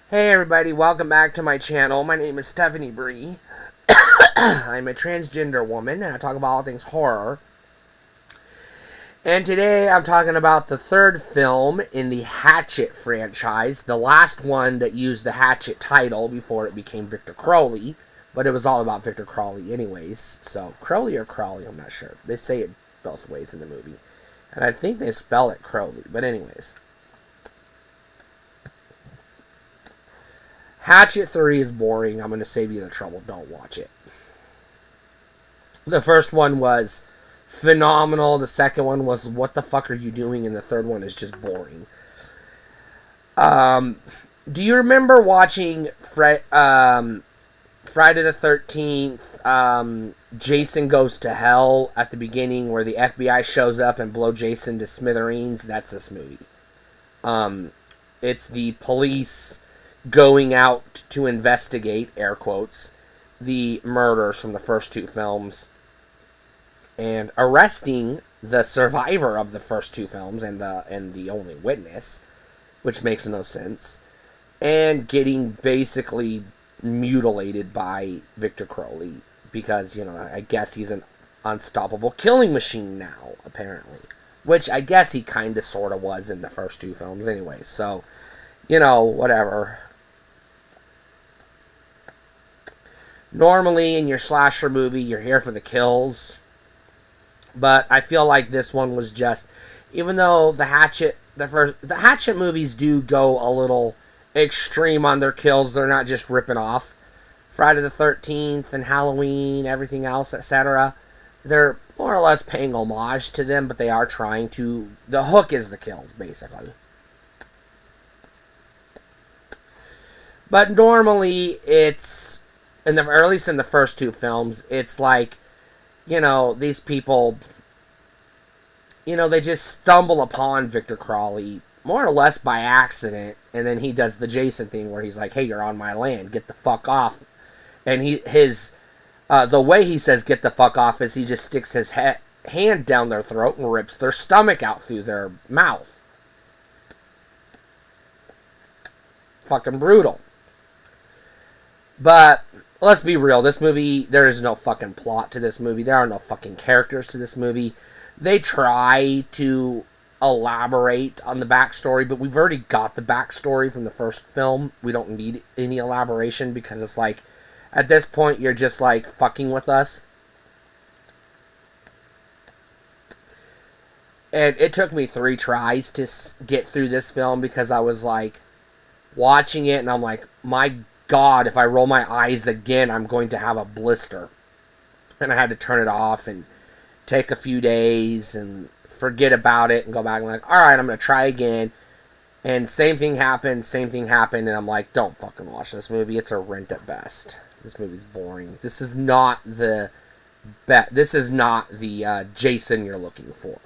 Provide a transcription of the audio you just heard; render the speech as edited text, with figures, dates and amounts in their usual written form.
Hey everybody, welcome back to my channel. My name is Stephanie Bree. I'm a transgender woman and I talk about all things horror. And today I'm talking about the third film in the Hatchet franchise. The last one that used the Hatchet title before it became Victor Crowley. But it was all about Victor Crowley anyways. So, Crowley or Crawley, I'm not sure. They say it both ways in the movie. And I think they spell it Crowley. But anyways. Hatchet 3 is boring. I'm going to save you the trouble. Don't watch it. The first one was phenomenal. The second one was, what the fuck are you doing? And the third one is just boring. Do you remember watching Friday the 13th, Jason Goes to Hell at the beginning where the FBI shows up and blow Jason to smithereens? That's this movie. It's the police going out to investigate, air quotes, the murders from the first two films and arresting the survivor of the first two films and the only witness, which makes no sense, and getting basically mutilated by Victor Crowley because, I guess he's an unstoppable killing machine now, apparently, which I guess he kind of sort of was in the first two films anyway, so, whatever. Normally, in your slasher movie, you're here for the kills. But I feel like this one was just, even though the Hatchet movies do go a little extreme on their kills, they're not just ripping off Friday the 13th and Halloween, everything else, etc. They're more or less paying homage to them, but they are trying to, the hook is the kills, basically. But normally, it's, or at least in the first two films, it's like, these people, they just stumble upon Victor Crowley more or less by accident, and then he does the Jason thing where he's like, hey, you're on my land, get the fuck off. And the way he says get the fuck off is he just sticks his hand down their throat and rips their stomach out through their mouth. Fucking brutal. But let's be real, this movie, there is no fucking plot to this movie. There are no fucking characters to this movie. They try to elaborate on the backstory, but we've already got the backstory from the first film. We don't need any elaboration because it's like, at this point, you're just like fucking with us. And it took me 3 tries to get through this film because I was like watching it and I'm like, my God, if I roll my eyes again, I'm going to have a blister. And I had to turn it off and take a few days and forget about it and go back and like, alright, I'm going to try again. And same thing happened, and I'm like, don't fucking watch this movie. It's a rent at best. This movie's boring. This is not the Jason you're looking for.